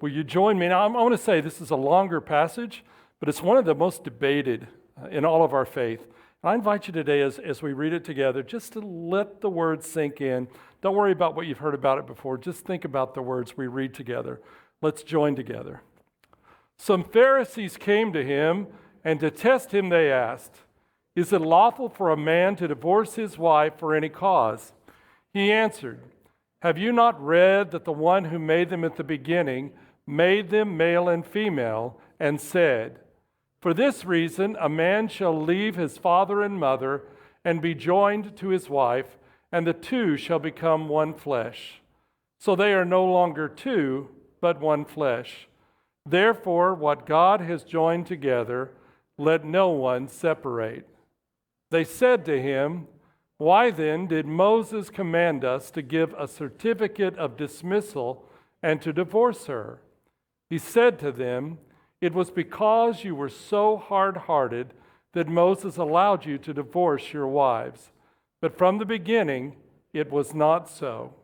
Will you join me? Now, I want to say this is a longer passage, but it's one of the most debated in all of our faith. I invite you today as we read it together just to let the words sink in. Don't worry about what you've heard about it before. Just think about the words we read together. Let's join together. Some Pharisees came to him, and to test him they asked, "Is it lawful for a man to divorce his wife for any cause?" He answered, "Have you not read that the one who made them at the beginning made them male and female, and said, 'For this reason a man shall leave his father and mother and be joined to his wife, and the two shall become one flesh.' So they are no longer two, but one flesh. Therefore, what God has joined together, let no one separate." They said to him, "Why then did Moses command us to give a certificate of dismissal and to divorce her?" He said to them, "It was because you were so hard-hearted that Moses allowed you to divorce your wives. But from the beginning, it was not so.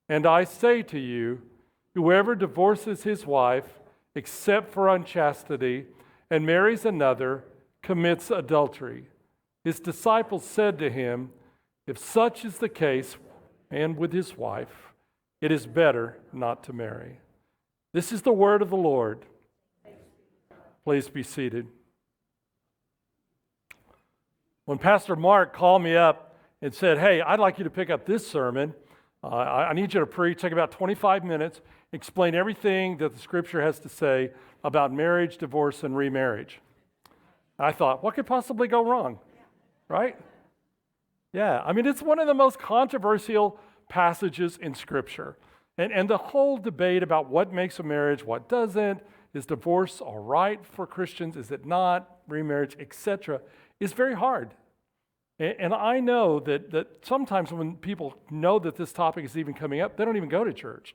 And I say to you, whoever divorces his wife, except for unchastity, and marries another, commits adultery." His disciples said to him, "If such is the case, and with his wife, it is better not to marry." This is the word of the Lord. Please be seated. When Pastor Mark called me up and said, "Hey, I'd like you to pick up this sermon. I need you to preach, take about 25 minutes, explain everything that the Scripture has to say about marriage, divorce, and remarriage." I thought, what could possibly go wrong? Right? Yeah, I mean, it's one of the most controversial passages in Scripture. And the whole debate about what makes a marriage, what doesn't, is divorce all right for Christians, is it not, remarriage, etc., is very hard. And I know that sometimes when people know that this topic is even coming up, they don't even go to church.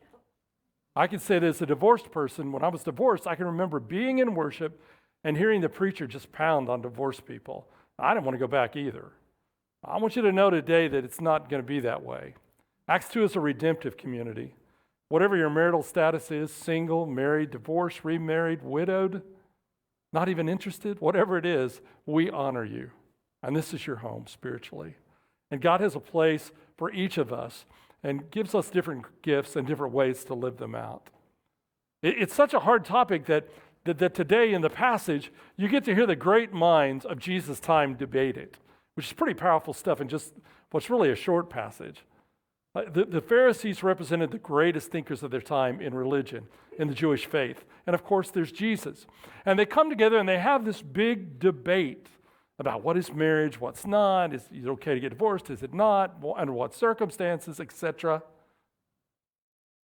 I can say that as a divorced person, when I was divorced, I can remember being in worship and hearing the preacher just pound on divorced people. I didn't want to go back either. I want you to know today that it's not going to be that way. Acts 2 is a redemptive community. Whatever your marital status is, single, married, divorced, remarried, widowed, not even interested, whatever it is, we honor you. And this is your home spiritually. And God has a place for each of us and gives us different gifts and different ways to live them out. It's such a hard topic that today in the passage, you get to hear the great minds of Jesus' time debate it, which is pretty powerful stuff in just what's really a short passage. The Pharisees represented the greatest thinkers of their time in religion, in the Jewish faith. And of course, there's Jesus. And they come together and they have this big debate about what is marriage, what's not, is it okay to get divorced, is it not, under what circumstances, etc.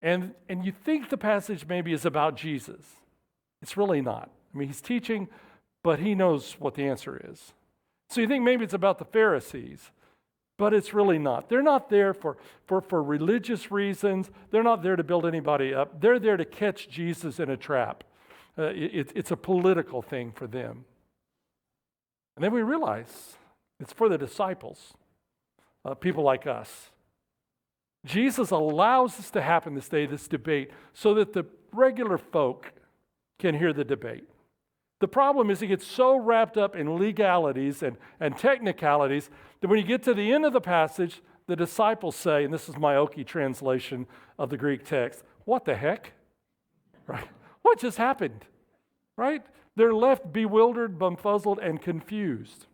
And you think the passage maybe is about Jesus. It's really not. I mean, he's teaching, but he knows what the answer is. So you think maybe it's about the Pharisees. But it's really not. They're not there for religious reasons. They're not there to build anybody up. They're there to catch Jesus in a trap. It's a political thing for them. And then we realize it's for the disciples, people like us. Jesus allows this to happen this day, this debate, so that the regular folk can hear the debate. The problem is he gets so wrapped up in legalities and technicalities that when you get to the end of the passage, the disciples say, and this is my Oki translation of the Greek text, "What the heck?" Right? What just happened? Right? They're left bewildered, bumfuzzled, and confused.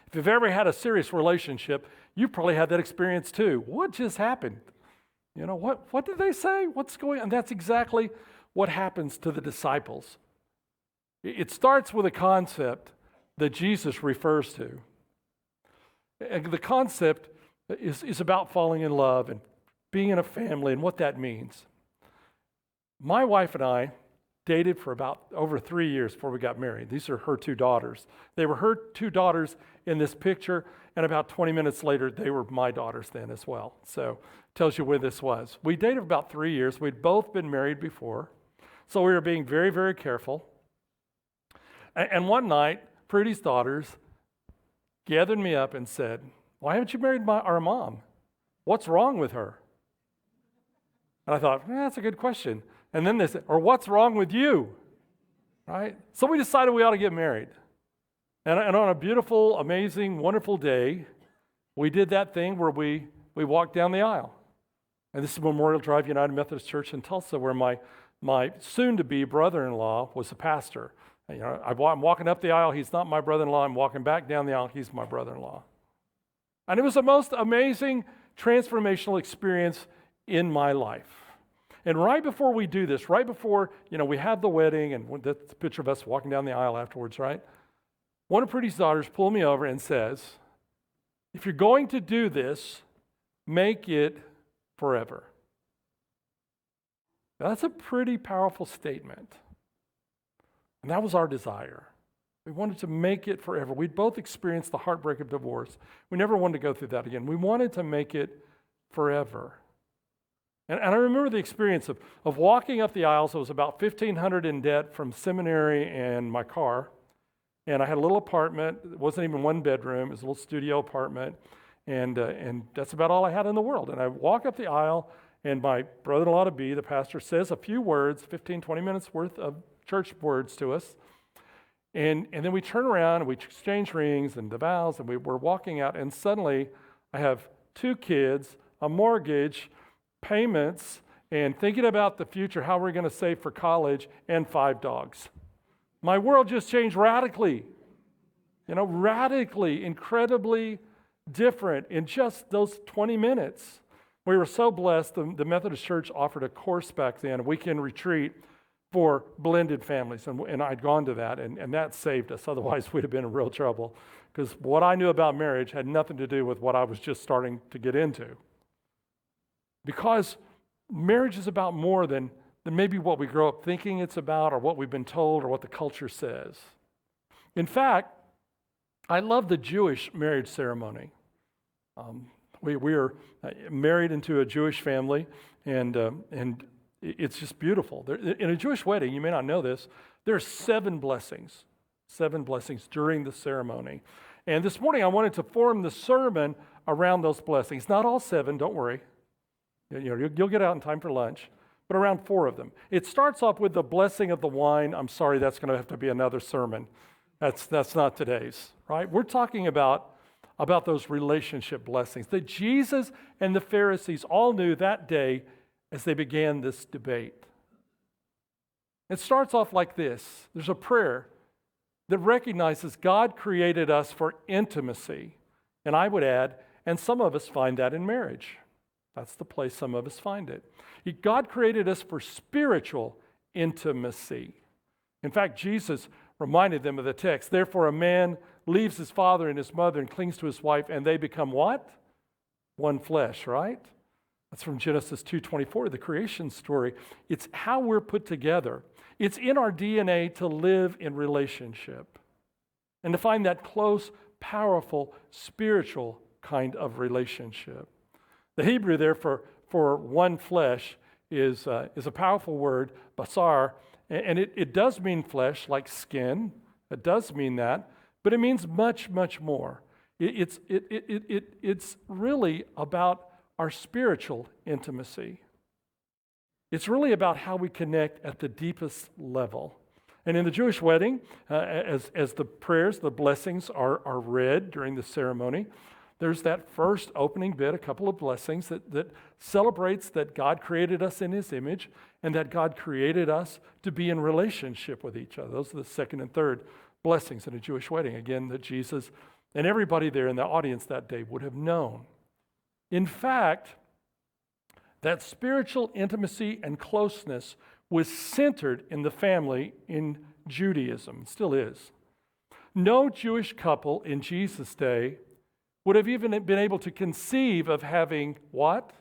If you've ever had a serious relationship, you probably had that experience too. What just happened? You know, what did they say? What's going on? And that's exactly what happens to the disciples. It starts with a concept that Jesus refers to. And the concept is about falling in love and being in a family and what that means. My wife and I dated for about over 3 years before we got married. These are her two daughters. They were her two daughters in this picture, and about 20 minutes later, they were my daughters then as well. So tells you when this was. We dated for about 3 years. We'd both been married before, so we were being very, very careful. And one night, Prudy's daughters gathered me up and said, "Why haven't you married our mom? What's wrong with her?" And I thought, that's a good question. And then they said, or what's wrong with you? Right? So we decided we ought to get married. And on a beautiful, amazing, wonderful day, we did that thing where we walked down the aisle. And this is Memorial Drive United Methodist Church in Tulsa, where my soon-to-be brother-in-law was a pastor. You know, I'm walking up the aisle. He's not my brother-in-law. I'm walking back down the aisle. He's my brother-in-law. And it was the most amazing transformational experience in my life. And right before we do this, right before, we have the wedding, and that's the picture of us walking down the aisle afterwards, right? One of Pretty's daughters pulled me over and says, if you're going to do this, make it forever. Now, that's a pretty powerful statement. And that was our desire. We wanted to make it forever. We'd both experienced the heartbreak of divorce. We never wanted to go through that again. We wanted to make it forever. And I remember the experience of walking up the aisles. I was about $1,500 in debt from seminary and my car. And I had a little apartment. It wasn't even one bedroom. It was a little studio apartment. And that's about all I had in the world. And I walk up the aisle, and my brother-in-law-to-be, the pastor, says a few words, 15, 20 minutes worth of church words to us. And then we turn around, and we exchange rings and the vows, and we're walking out. And suddenly, I have 2 kids, a mortgage, payments, and thinking about the future, how we're going to save for college, and 5 dogs. My world just changed radically. Radically, incredibly different in just those 20 minutes. We were so blessed. The Methodist Church offered a course back then, a weekend retreat for blended families, and I'd gone to that, and that saved us. Otherwise, we'd have been in real trouble, because what I knew about marriage had nothing to do with what I was just starting to get into. Because marriage is about more than maybe what we grow up thinking it's about, or what we've been told, or what the culture says. In fact, I love the Jewish marriage ceremony. We are married into a Jewish family, and it's just beautiful. In a Jewish wedding, you may not know this, there are 7 blessings during the ceremony. And this morning, I wanted to form the sermon around those blessings. Not all 7, don't worry. You'll get out in time for lunch, but around 4 of them. It starts off with the blessing of the wine. I'm sorry, that's going to have to be another sermon. That's not today's, right? We're talking about those relationship blessings that Jesus and the Pharisees all knew that day as they began this debate. It starts off like this. There's a prayer that recognizes God created us for intimacy. And I would add, and some of us find that in marriage. That's the place some of us find it. God created us for spiritual intimacy. In fact, Jesus reminded them of the text. Therefore, a man leaves his father and his mother and clings to his wife, and they become what? One flesh, right? That's from Genesis 2:24, the creation story. It's how we're put together. It's in our DNA to live in relationship and to find that close, powerful, spiritual kind of relationship. The Hebrew there for one flesh is a powerful word, basar, and it does mean flesh, like skin. It does mean that, but it means much, much more. It's really about our spiritual intimacy. It's really about how we connect at the deepest level. And in the Jewish wedding, as the prayers, the blessings are read during the ceremony, there's that first opening bit, a couple of blessings that celebrates that God created us in His image and that God created us to be in relationship with each other. Those are the second and third blessings in a Jewish wedding, again, that Jesus and everybody there in the audience that day would have known. In fact, that spiritual intimacy and closeness was centered in the family in Judaism. It still is. No Jewish couple in Jesus' day would have even been able to conceive of having what?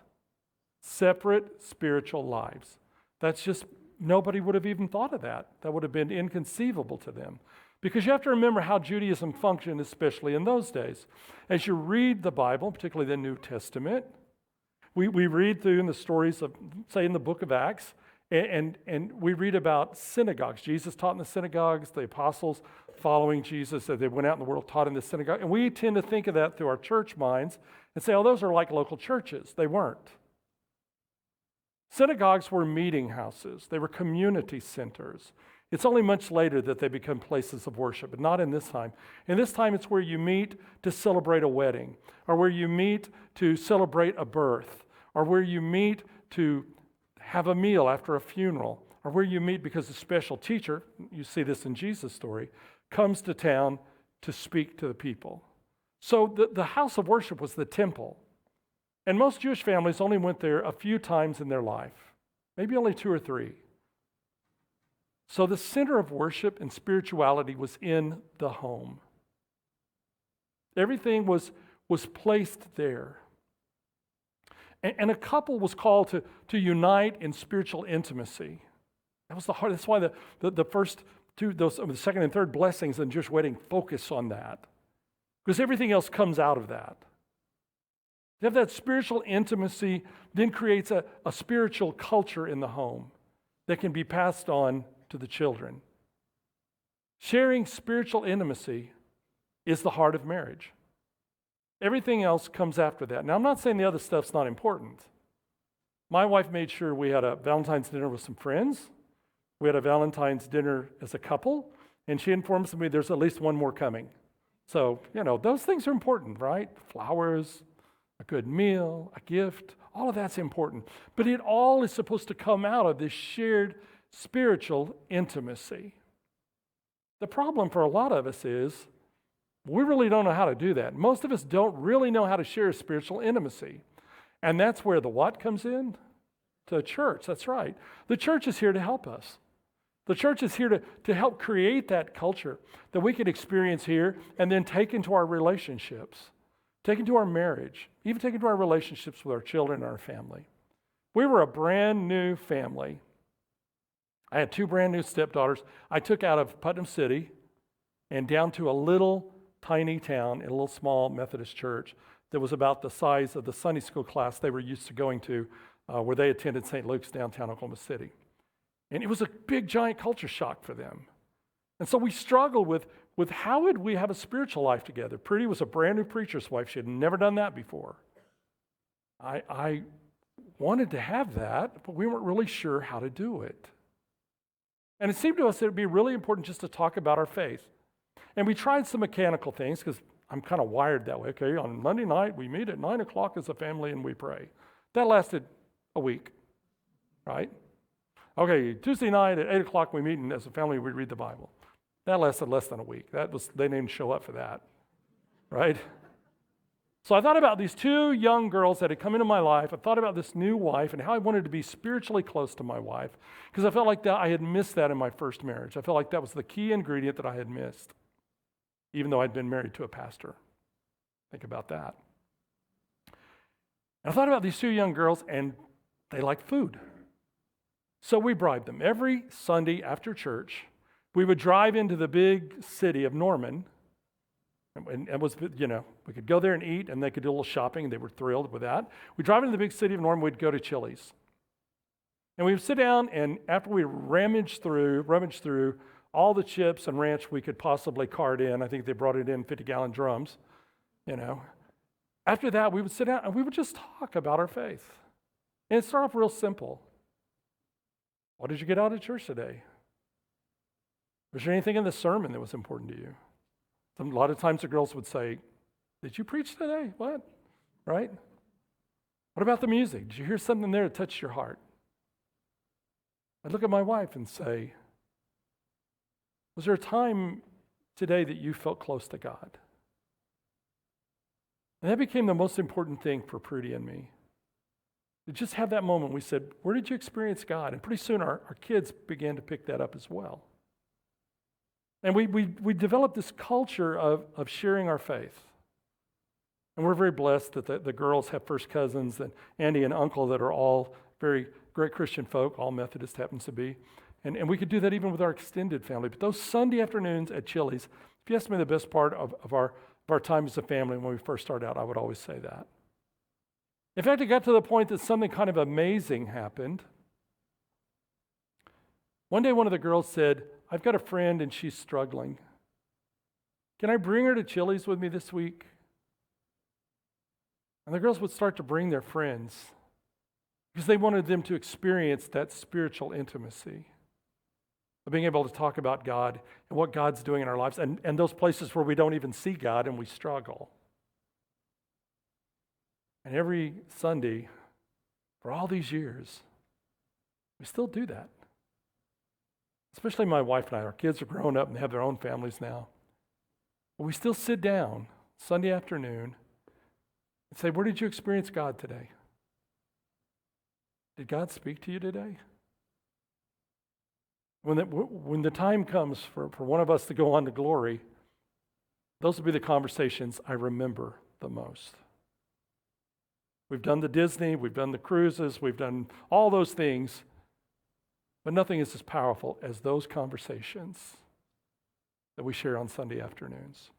Separate spiritual lives. That's just, nobody would have even thought of that. That would have been inconceivable to them. Because you have to remember how Judaism functioned, especially in those days. As you read the Bible, particularly the New Testament, we read through in the stories of, say, in the book of Acts, and we read about synagogues. Jesus taught in the synagogues, the apostles following Jesus as they went out in the world taught in the synagogue. And we tend to think of that through our church minds and say, oh, those are like local churches. They weren't. Synagogues were meeting houses. They were community centers. It's only much later that they become places of worship, but not in this time. In this time, it's where you meet to celebrate a wedding, or where you meet to celebrate a birth, or where you meet to have a meal after a funeral, or where you meet because a special teacher, you see this in Jesus' story, comes to town to speak to the people. So the house of worship was the temple. And most Jewish families only went there a few times in their life, maybe only 2 or 3. So the center of worship and spirituality was in the home. Everything was placed there. And a couple was called to unite in spiritual intimacy. That was the heart. That's why the first two, the second and third blessings in Jewish wedding focus on that. Because everything else comes out of that. To have that spiritual intimacy then creates a spiritual culture in the home that can be passed on to the children. Sharing spiritual intimacy is the heart of marriage. Everything else comes after that. Now, I'm not saying the other stuff's not important. My wife made sure we had a Valentine's dinner with some friends. We had a Valentine's dinner as a couple, and she informs me there's at least one more coming. So, those things are important, right? Flowers, a good meal, a gift, all of that's important. But it all is supposed to come out of this shared spiritual intimacy. The problem for a lot of us is we really don't know how to do that. Most of us don't really know how to share spiritual intimacy. And that's where the what comes in? The church, that's right. The church is here to help us. The church is here to help create that culture that we can experience here and then take into our relationships, take into our marriage, even take into our relationships with our children and our family. We were a brand new family. I had 2 brand new stepdaughters. I took out of Putnam City and down to a little tiny town in a little small Methodist church that was about the size of the Sunday school class they were used to going to where they attended St. Luke's downtown Oklahoma City. And it was a big, giant culture shock for them. And so we struggled with how would we have a spiritual life together. Prudy was a brand new preacher's wife. She had never done that before. I wanted to have that, but we weren't really sure how to do it. And it seemed to us that it would be really important just to talk about our faith. And we tried some mechanical things because I'm kind of wired that way. Okay, on Monday night, we meet at 9 o'clock as a family and we pray. That lasted a week, right? Okay, Tuesday night at 8 o'clock, we meet and as a family, we read the Bible. That lasted less than a week. They didn't even show up for that, right? So I thought about these 2 young girls that had come into my life. I thought about this new wife and how I wanted to be spiritually close to my wife because I felt like that I had missed that in my first marriage. I felt like that was the key ingredient that I had missed, even though I'd been married to a pastor. Think about that. And I thought about these 2 young girls, and they liked food. So we bribed them. Every Sunday after church, we would drive into the big city of Norman. And it was, we could go there and eat, and they could do a little shopping, and they were thrilled with that. We'd drive into the big city of Norman, we'd go to Chili's. And we would sit down, and after we rummaged through all the chips and ranch we could possibly cart in, I think they brought it in 50-gallon drums, After that, we would sit down, and we would just talk about our faith. And it started off real simple. What did you get out of church today? Was there anything in the sermon that was important to you? A lot of times the girls would say, did you preach today? What? Right? What about the music? Did you hear something there that touched your heart? I'd look at my wife and say, was there a time today that you felt close to God? And that became the most important thing for Prudy and me. To just have that moment, we said, where did you experience God? And pretty soon our kids began to pick that up as well. And we developed this culture of sharing our faith. And we're very blessed that the girls have first cousins and auntie and uncle that are all very great Christian folk, all Methodist happens to be. And we could do that even with our extended family. But those Sunday afternoons at Chili's, if you ask me the best part of our time as a family when we first started out, I would always say that. In fact, it got to the point that something kind of amazing happened. One day, one of the girls said, I've got a friend and she's struggling. Can I bring her to Chili's with me this week? And the girls would start to bring their friends. because they wanted them to experience that spiritual intimacy of being able to talk about God and what God's doing in our lives, and those places where we don't even see God and we struggle. And every Sunday, for all these years, we still do that. Especially my wife and I. Our kids are grown up and they have their own families now. But we still sit down Sunday afternoon and say, where did you experience God today? Did God speak to you today? When the time comes for one of us to go on to glory, those will be the conversations I remember the most. We've done the Disney, we've done the cruises, we've done all those things, but nothing is as powerful as those conversations that we share on Sunday afternoons.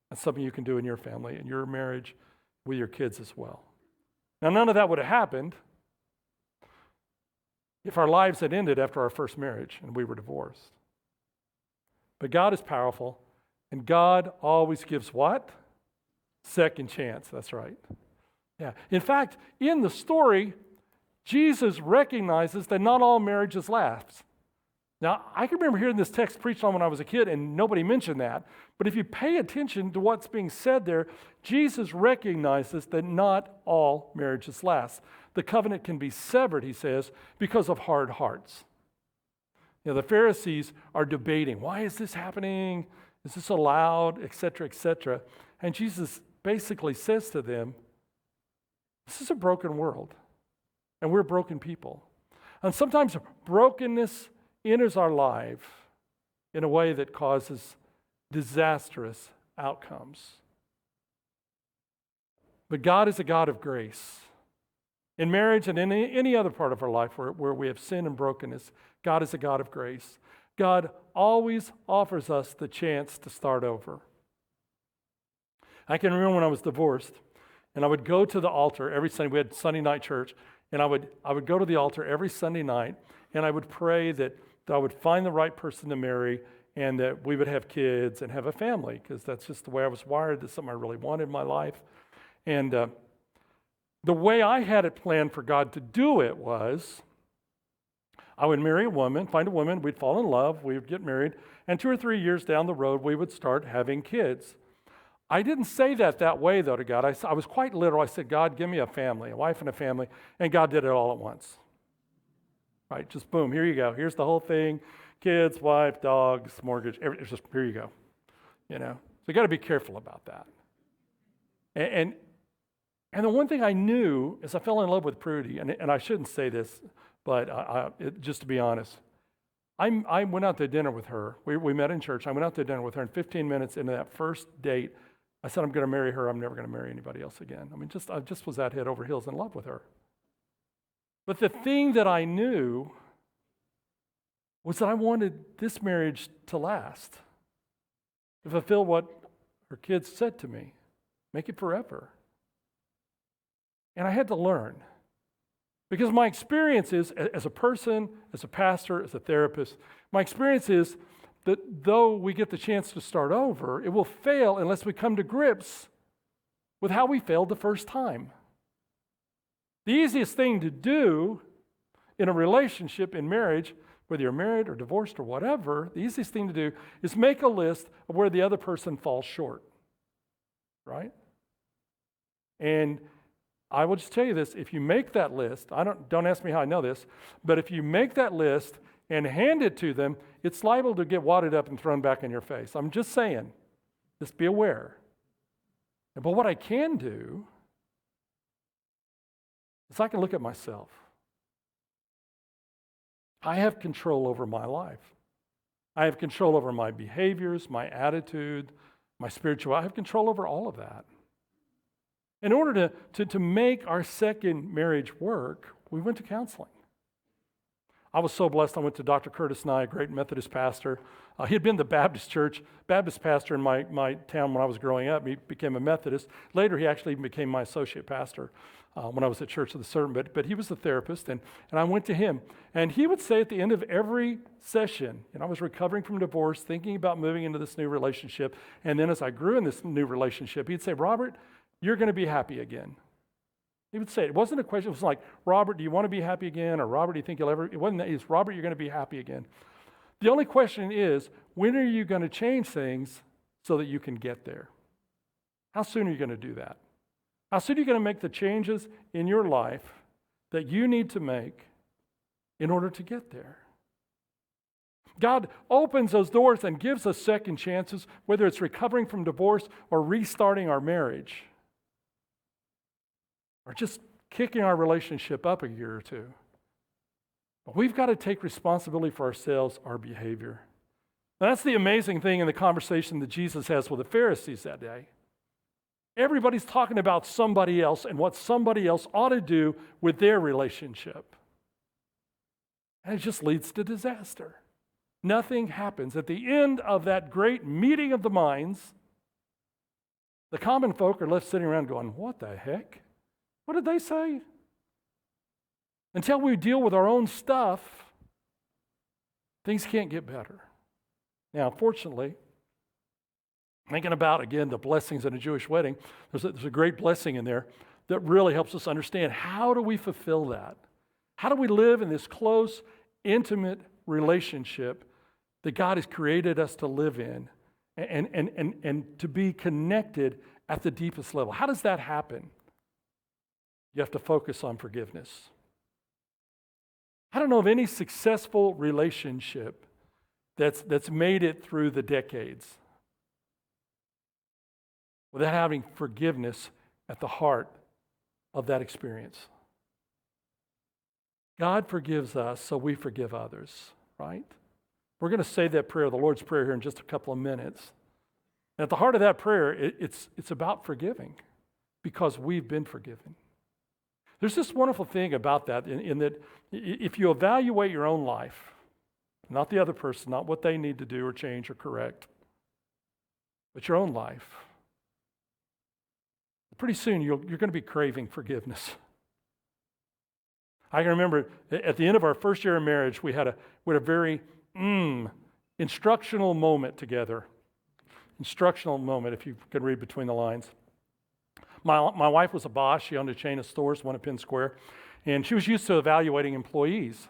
That's something you can do in your family, in your marriage, with your kids as well. Now, none of that would have happened if our lives had ended after our first marriage and we were divorced. But God is powerful, and God always gives what? Second chance, that's right. Yeah. In fact, in the story, Jesus recognizes that not all marriages last. Now, I can remember hearing this text preached on when I was a kid, and nobody mentioned that. But if you pay attention to what's being said there, Jesus recognizes that not all marriages last. The covenant can be severed, he says, because of hard hearts. The Pharisees are debating, why is this happening? Is this allowed? Etc., etc. And Jesus basically says to them, this is a broken world, and we're broken people. And sometimes brokenness enters our life in a way that causes disastrous outcomes. But God is a God of grace. In marriage and in any other part of our life where we have sin and brokenness, God is a God of grace. God always offers us the chance to start over. I can remember when I was divorced, and I would go to the altar every Sunday. We had Sunday night church, and I would go to the altar every Sunday night, and I would pray that I would find the right person to marry and that we would have kids and have a family, because that's just the way I was wired. That's something I really wanted in my life. And the way I had it planned for God to do it was I would marry a woman, find a woman, we'd fall in love, we would get married, and 2 or 3 years down the road, we would start having kids. I didn't say that way, though, to God. I was quite literal. I said, God, give me a family, a wife and a family, and God did it all at once. Right, just boom, here you go. Here's the whole thing, kids, wife, dogs, mortgage, it's just, here you go. So you got to be careful about that. And the one thing I knew is I fell in love with Prudy, and I shouldn't say this, but just to be honest, I went out to dinner with her. We met in church. I went out to dinner with her, and 15 minutes into that first date, I said, I'm going to marry her. I'm never going to marry anybody else again. I just was that head over heels in love with her. But the thing that I knew was that I wanted this marriage to last, to fulfill what her kids said to me, make it forever. And I had to learn. Because my experience is, as a person, as a pastor, as a therapist, my experience is that though we get the chance to start over, it will fail unless we come to grips with how we failed the first time. The easiest thing to do in a relationship, in marriage, whether you're married or divorced or whatever, the easiest thing to do is make a list of where the other person falls short, right? And I will just tell you this, if you make that list, don't ask me how I know this, but if you make that list and hand it to them, it's liable to get wadded up and thrown back in your face. I'm just saying, just be aware. But what I can do is I can look at myself. I have control over my life. I have control over my behaviors, my attitude, my spirituality. I have control over all of that. In order to make our second marriage work, we went to counseling. I was so blessed. I went to Dr. Curtis Nye, a great Methodist pastor. He had been the Baptist pastor in my town when I was growing up. He became a Methodist. Later, he actually even became my associate pastor when I was at Church of the Servant. But he was a therapist, and I went to him. And he would say at the end of every session, and I was recovering from divorce, thinking about moving into this new relationship. And then as I grew in this new relationship, he'd say, Robert, you're going to be happy again. He would say it. It wasn't a question. It was like, Robert, do you want to be happy again? Or Robert, do you think you'll ever? It wasn't that. It's Robert, you're going to be happy again. The only question is, when are you going to change things so that you can get there? How soon are you going to do that? How soon are you going to make the changes in your life that you need to make in order to get there? God opens those doors and gives us second chances, whether it's recovering from divorce or restarting our marriage, or just kicking our relationship up a year or two. But we've got to take responsibility for ourselves, our behavior. And that's the amazing thing in the conversation that Jesus has with the Pharisees that day. Everybody's talking about somebody else and what somebody else ought to do with their relationship. And it just leads to disaster. Nothing happens. At the end of that great meeting of the minds, the common folk are left sitting around going, what the heck? What did they say? Until we deal with our own stuff, things can't get better. Now, fortunately, thinking about, again, the blessings in a Jewish wedding, there's a great blessing in there that really helps us understand how do we fulfill that? How do we live in this close, intimate relationship that God has created us to live in and to be connected at the deepest level? How does that happen? You have to focus on forgiveness. I don't know of any successful relationship that's made it through the decades without having forgiveness at the heart of that experience. God forgives us, so we forgive others, right? We're going to say that prayer, the Lord's Prayer, here in just a couple of minutes. And at the heart of that prayer, it's about forgiving because we've been forgiven. There's this wonderful thing about that in that if you evaluate your own life, not the other person, not what they need to do or change or correct, but your own life, pretty soon you're going to be craving forgiveness. I can remember at the end of our first year of marriage, we had a very instructional moment together. Instructional moment, if you can read between the lines. My wife was a boss. She owned a chain of stores, one at Penn Square, and she was used to evaluating employees.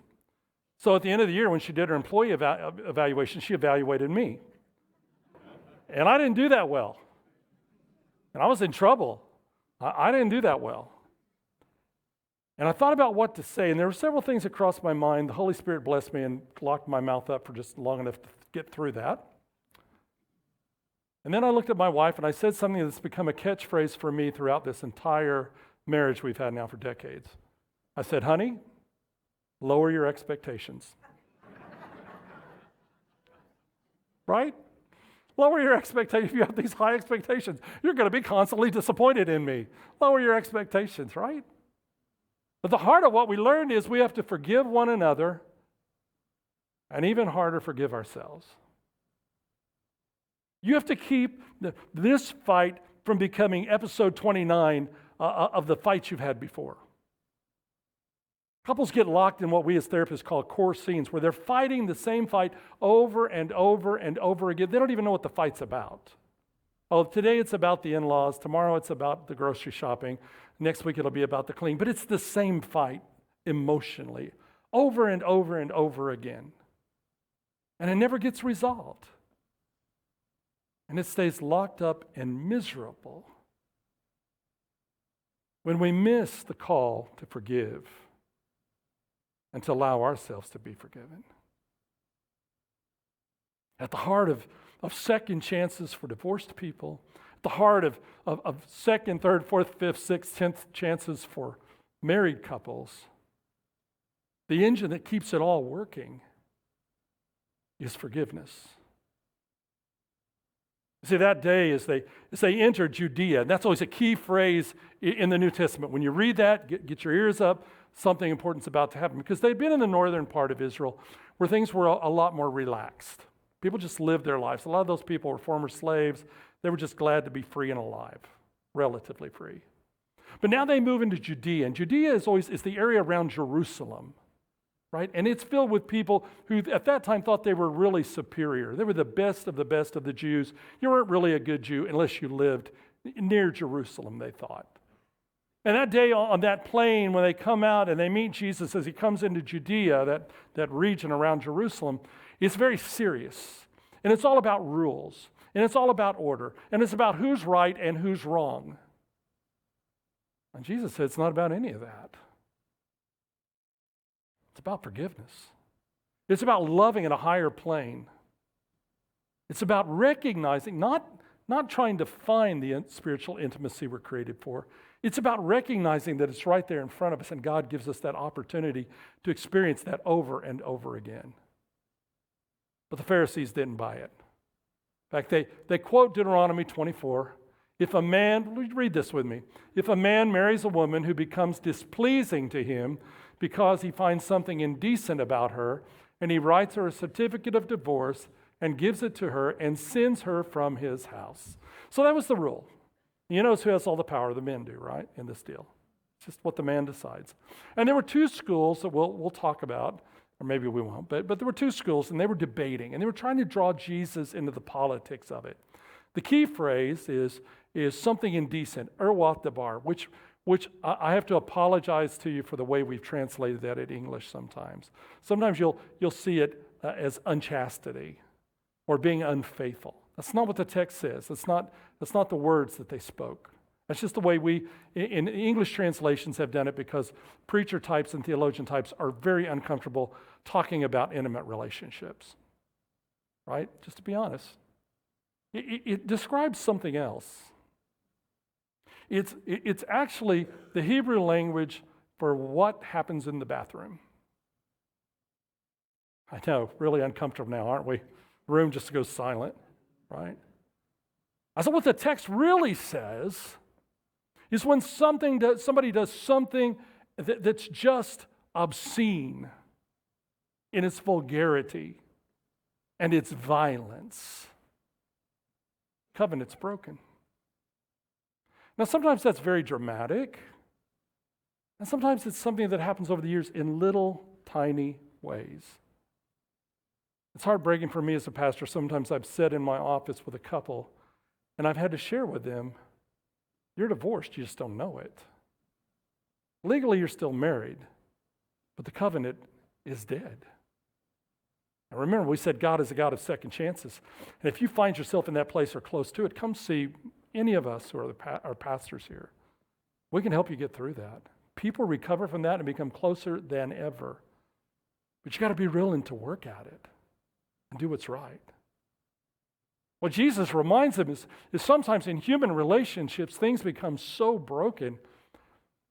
So at the end of the year, when she did her employee evaluation, she evaluated me. And I didn't do that well. And I was in trouble. I didn't do that well. And I thought about what to say, and there were several things that crossed my mind. The Holy Spirit blessed me and locked my mouth up for just long enough to get through that. And then I looked at my wife and I said something that's become a catchphrase for me throughout this entire marriage we've had now for decades. I said, honey, lower your expectations. Right? Lower your expectations. If you have these high expectations, you're going to be constantly disappointed in me. Lower your expectations, right? But the heart of what we learned is we have to forgive one another and even harder, forgive ourselves. You have to keep this fight from becoming episode 29 of the fights you've had before. Couples get locked in what we as therapists call core scenes, where they're fighting the same fight over and over and over again. They don't even know what the fight's about. Oh, today it's about the in-laws. Tomorrow it's about the grocery shopping. Next week it'll be about the cleaning. But it's the same fight emotionally, over and over and over again. And it never gets resolved. And it stays locked up and miserable when we miss the call to forgive and to allow ourselves to be forgiven. At the heart of second chances for divorced people, at the heart of second, third, fourth, fifth, sixth, 10th chances for married couples, the engine that keeps it all working is forgiveness. See, that day as they entered Judea, and that's always a key phrase in the New Testament. When you read that, get your ears up, something important's about to happen. Because they'd been in the northern part of Israel where things were a lot more relaxed. People just lived their lives. A lot of those people were former slaves. They were just glad to be free and alive, relatively free. But now they move into Judea, and Judea is the area around Jerusalem. Right? And it's filled with people who at that time thought they were really superior. They were the best of the Jews. You weren't really a good Jew unless you lived near Jerusalem, they thought. And that day on that plain, when they come out and they meet Jesus as he comes into Judea, that region around Jerusalem, it's very serious. And it's all about rules. And it's all about order. And it's about who's right and who's wrong. And Jesus said it's not about any of that. It's about forgiveness. It's about loving at a higher plane. It's about recognizing, not trying to find the spiritual intimacy we're created for. It's about recognizing that it's right there in front of us, and God gives us that opportunity to experience that over and over again. But the Pharisees didn't buy it. In fact, they quote Deuteronomy 24. If a man, read this with me, if a man marries a woman who becomes displeasing to him because he finds something indecent about her, and he writes her a certificate of divorce and gives it to her and sends her from his house. So that was the rule. You notice who has all the power? The men do, right, in this deal. It's just what the man decides. And there were two schools that we'll talk about, or maybe we won't, but there were two schools, and they were debating, and they were trying to draw Jesus into the politics of it. The key phrase is something indecent, erwat debar, which I have to apologize to you for the way we've translated that in English sometimes. Sometimes you'll see it as unchastity or being unfaithful. That's not what the text says. That's not the words that they spoke. That's just the way we, in English translations, have done it because preacher types and theologian types are very uncomfortable talking about intimate relationships, right? Just to be honest. It describes something else. It's actually the Hebrew language for what happens in the bathroom. I know, really uncomfortable now, aren't we? The room just goes silent, right? So what the text really says is when somebody does something that's just obscene in its vulgarity and its violence, covenant's broken. Now, sometimes that's very dramatic, and sometimes it's something that happens over the years in little, tiny ways. It's heartbreaking for me as a pastor. Sometimes I've sat in my office with a couple, and I've had to share with them, you're divorced, you just don't know it. Legally, you're still married, but the covenant is dead. Now remember, we said God is a God of second chances. And if you find yourself in that place or close to it, come see any of us who are our pastors here. We can help you get through that. People recover from that and become closer than ever. But you got to be willing to work at it and do what's right. What Jesus reminds them is sometimes in human relationships, things become so broken,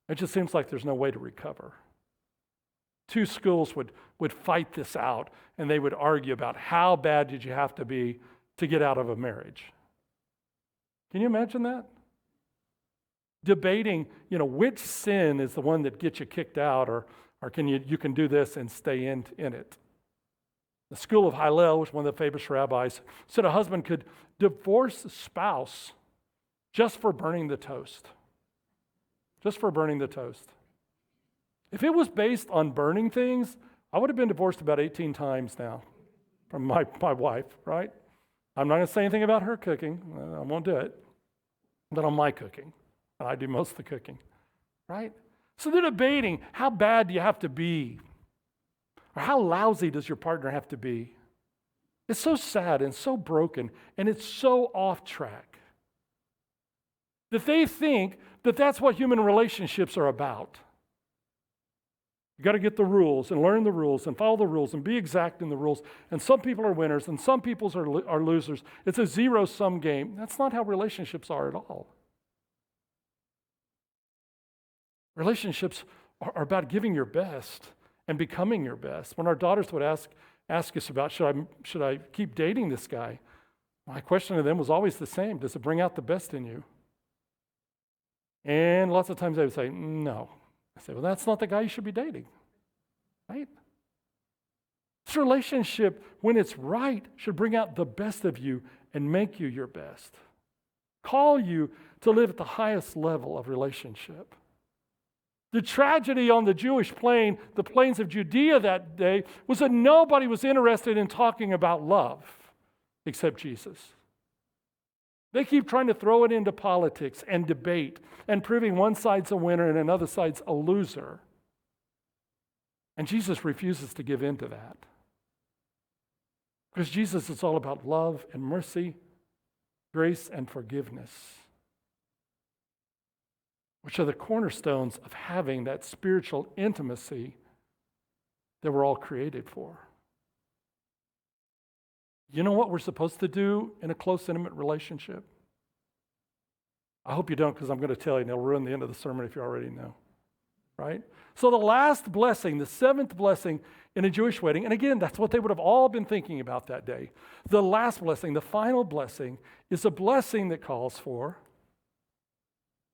it just seems like there's no way to recover. Two schools would fight this out, and they would argue about how bad did you have to be to get out of a marriage. Can you imagine that? Debating, which sin is the one that gets you kicked out, or you can do this and stay in it. The school of Hillel, which was one of the famous rabbis, said a husband could divorce a spouse just for burning the toast. Just for burning the toast. If it was based on burning things, I would have been divorced about 18 times now from my wife, right? I'm not going to say anything about her cooking. I won't do it. But on my cooking. And I do most of the cooking, right? So they're debating, how bad do you have to be? Or how lousy does your partner have to be? It's so sad and so broken, and it's so off track that they think that that's what human relationships are about. You got to get the rules and learn the rules and follow the rules and be exact in the rules. And some people are winners and some people are losers. It's a zero-sum game. That's not how relationships are at all. Relationships are about giving your best and becoming your best. When our daughters would ask us about, should I keep dating this guy? My question to them was always the same. Does it bring out the best in you? And lots of times they would say, no. I say, well, that's not the guy you should be dating, right? This relationship, when it's right, should bring out the best of you and make you your best. Call you to live at the highest level of relationship. The tragedy on the Jewish plain, the plains of Judea that day, was that nobody was interested in talking about love except Jesus. They keep trying to throw it into politics and debate and proving one side's a winner and another side's a loser. And Jesus refuses to give in to that. Because Jesus is all about love and mercy, grace and forgiveness, which are the cornerstones of having that spiritual intimacy that we're all created for. You know what we're supposed to do in a close, intimate relationship? I hope you don't, because I'm going to tell you, and it'll ruin the end of the sermon if you already know. Right? So the last blessing, the seventh blessing in a Jewish wedding, and again, that's what they would have all been thinking about that day. The last blessing, the final blessing, is a blessing that calls for,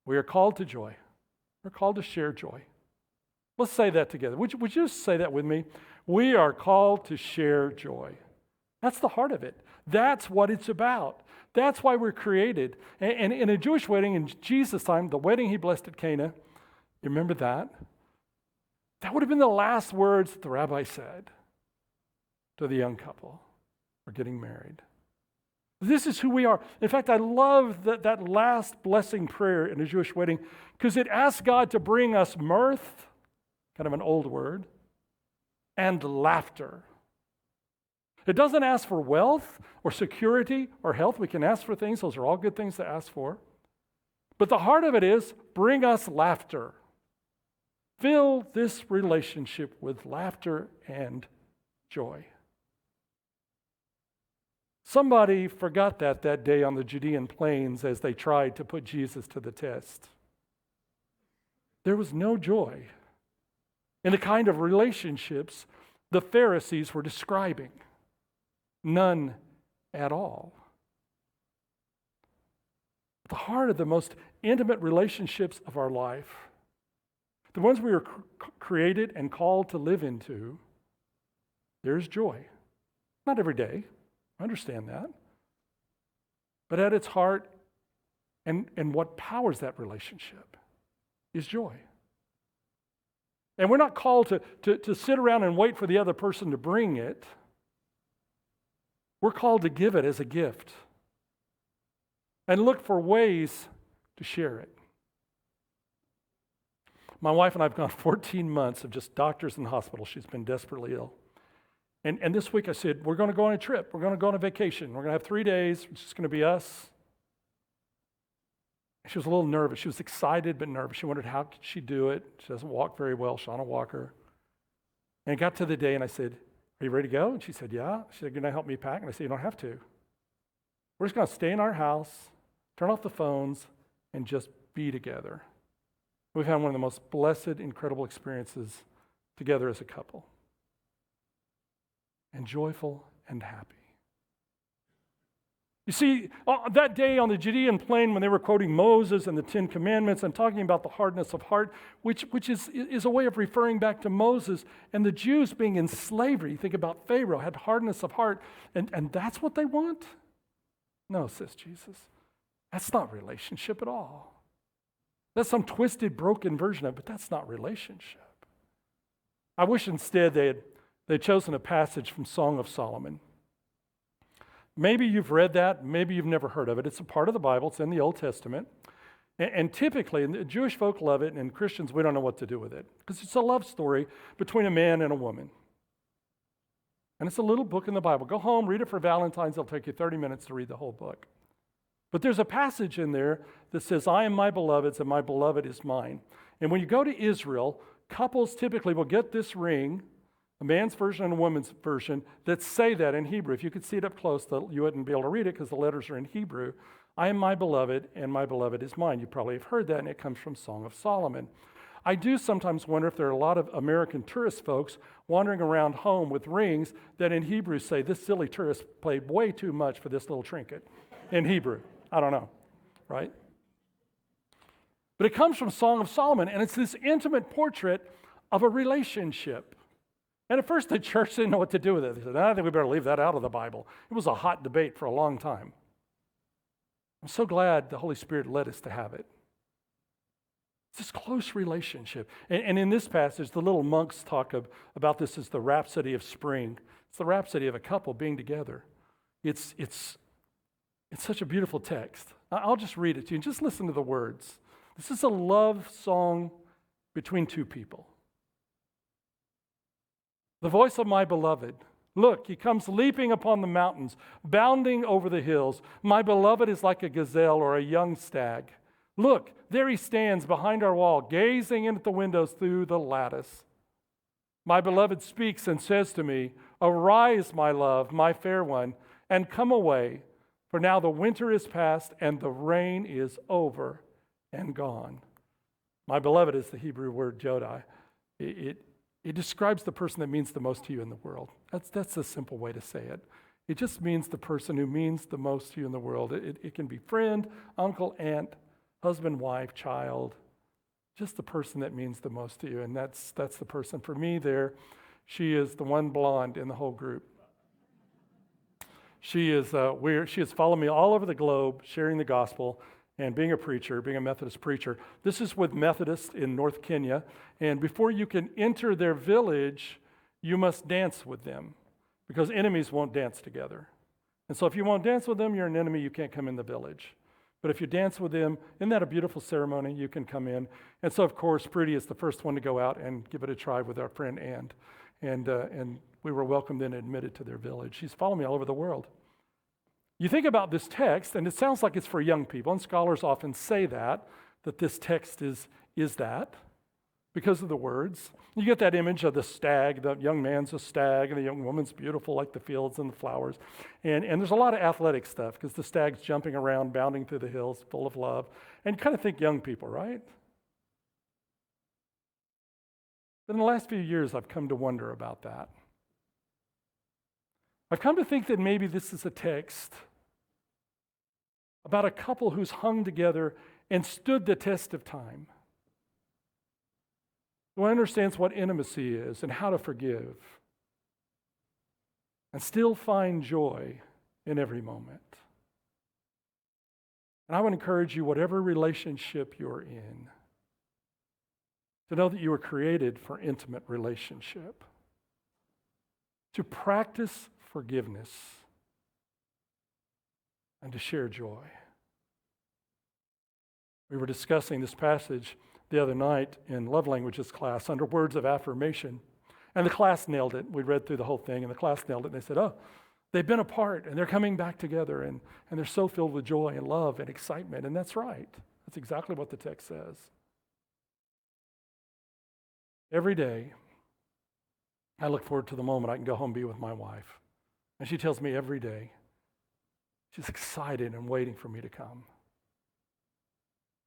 we are called to joy. We're called to share joy. Let's say that together. Would you just say that with me? We are called to share joy. That's the heart of it. That's what it's about. That's why we're created. And in a Jewish wedding in Jesus' time, the wedding he blessed at Cana, you remember that? That would have been the last words that the rabbi said to the young couple who are getting married. This is who we are. In fact, I love that last blessing prayer in a Jewish wedding because it asks God to bring us mirth, kind of an old word, and laughter. It doesn't ask for wealth or security or health. We can ask for things. Those are all good things to ask for. But the heart of it is, bring us laughter. Fill this relationship with laughter and joy. Somebody forgot that day on the Judean plains as they tried to put Jesus to the test. There was no joy in the kind of relationships the Pharisees were describing. None at all. The heart of the most intimate relationships of our life, the ones we were created and called to live into, there's joy. Not every day, I understand that. But at its heart and what powers that relationship is joy. And we're not called to sit around and wait for the other person to bring it. We're called to give it as a gift and look for ways to share it. My wife and I have gone 14 months of just doctors in the hospital. She's been desperately ill. And this week I said, we're going to go on a trip. We're going to go on a vacation. We're going to have 3 days. It's just going to be us. She was a little nervous. She was excited but nervous. She wondered how could she do it. She doesn't walk very well. She's on a walker. And it got to the day and I said, are you ready to go? And she said, yeah. She said, you're going to help me pack? And I said, you don't have to. We're just going to stay in our house, turn off the phones, and just be together. We've had one of the most blessed, incredible experiences together as a couple. And joyful and happy. You see, that day on the Judean plain when they were quoting Moses and the Ten Commandments and talking about the hardness of heart, which is a way of referring back to Moses and the Jews being in slavery. You think about Pharaoh, had hardness of heart, and that's what they want? No, says Jesus. That's not relationship at all. That's some twisted, broken version of it, but that's not relationship. I wish instead they'd chosen a passage from Song of Solomon. Maybe you've read that, maybe you've never heard of it. It's a part of the Bible, it's in the Old Testament. And typically, and the Jewish folk love it, and Christians, we don't know what to do with it. Because it's a love story between a man and a woman. And it's a little book in the Bible. Go home, read it for Valentine's. It'll take you 30 minutes to read the whole book. But there's a passage in there that says, I am my beloved's and my beloved is mine. And when you go to Israel, couples typically will get this ring, a man's version and a woman's version, that say that in Hebrew. If you could see it up close, you wouldn't be able to read it because the letters are in Hebrew. I am my beloved, and my beloved is mine. You probably have heard that, and it comes from Song of Solomon. I do sometimes wonder if there are a lot of American tourist folks wandering around home with rings that in Hebrew say, this silly tourist paid way too much for this little trinket in Hebrew. I don't know, right? But it comes from Song of Solomon, and it's this intimate portrait of a relationship. And at first, the church didn't know what to do with it. They said, I think we better leave that out of the Bible. It was a hot debate for a long time. I'm so glad the Holy Spirit led us to have it. It's this close relationship. And in this passage, the little monks talk about this as the rhapsody of spring. It's the rhapsody of a couple being together. It's It's such a beautiful text. I'll just read it to you and just listen to the words. This is a love song between two people. The voice of my beloved. Look, he comes leaping upon the mountains, bounding over the hills. My beloved is like a gazelle or a young stag. Look, there he stands behind our wall, gazing in at the windows through the lattice. My beloved speaks and says to me, arise, my love, my fair one, and come away, for now the winter is past and the rain is over and gone. My beloved is the Hebrew word Jodai. It describes the person that means the most to you in the world. That's a simple way to say it. It just means the person who means the most to you in the world. It can be friend, uncle, aunt, husband, wife, child, just the person that means the most to you. And that's the person. For me there, she is the one blonde in the whole group. She is followed me all over the globe, sharing the gospel and being a preacher, being a Methodist preacher. This is with Methodists in North Kenya. And before you can enter their village, you must dance with them because enemies won't dance together. And so if you won't dance with them, you're an enemy, you can't come in the village. But if you dance with them, isn't that a beautiful ceremony? You can come in. And so, of course, Prudy is the first one to go out and give it a try with our friend Ann. And we were welcomed and admitted to their village. She's followed me all over the world. You think about this text, and it sounds like it's for young people, and scholars often say that this text is that because of the words. You get that image of the stag, the young man's a stag, and the young woman's beautiful like the fields and the flowers. And there's a lot of athletic stuff because the stag's jumping around, bounding through the hills, full of love. And you kind of think young people, right? But in the last few years, I've come to wonder about that. I've come to think that maybe this is a text about a couple who's hung together and stood the test of time. Who understands what intimacy is and how to forgive and still find joy in every moment. And I would encourage you, whatever relationship you're in, to know that you were created for intimate relationship, to practice forgiveness, and to share joy. We were discussing this passage the other night in love languages class under words of affirmation. And the class nailed it. We read through the whole thing, and the class nailed it. And they said, oh, they've been apart, and they're coming back together, and they're so filled with joy and love and excitement. And that's right. That's exactly what the text says. Every day, I look forward to the moment I can go home and be with my wife. And she tells me every day, she's excited and waiting for me to come.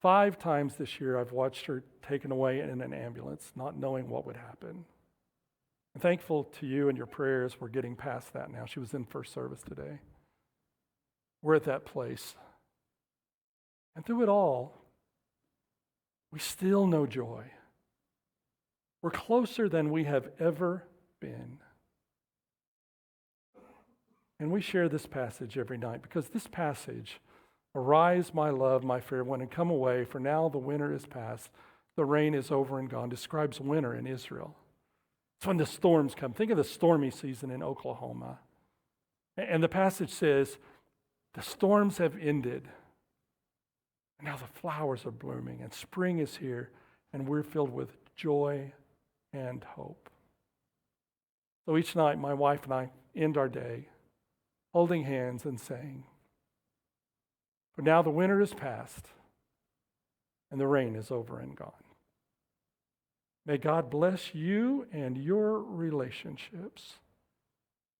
5 times this year, I've watched her taken away in an ambulance, not knowing what would happen. I'm thankful to you and your prayers, we're getting past that now. She was in first service today. We're at that place. And through it all, we still know joy. We're closer than we have ever been. And we share this passage every night because this passage, arise, my love, my fair one, and come away, for now the winter is past, the rain is over and gone, describes winter in Israel. It's when the storms come. Think of the stormy season in Oklahoma. And the passage says, the storms have ended, and now the flowers are blooming, and spring is here, and we're filled with joy and hope. So each night, my wife and I end our day holding hands and saying, for now the winter is past and the rain is over and gone. May God bless you and your relationships.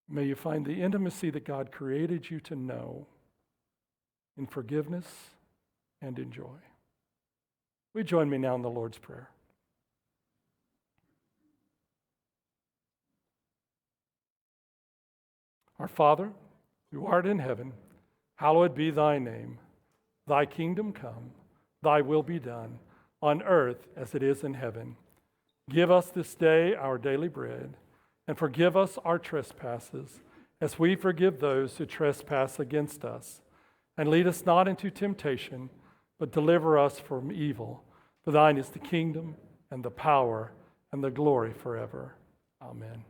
May you find the intimacy that God created you to know in forgiveness and in joy. Will you join me now in the Lord's Prayer? Our Father, who art in heaven, hallowed be thy name. Thy kingdom come, thy will be done, on earth as it is in heaven. Give us this day our daily bread, and forgive us our trespasses, as we forgive those who trespass against us. And lead us not into temptation, but deliver us from evil. For thine is the kingdom, and the power, and the glory forever. Amen.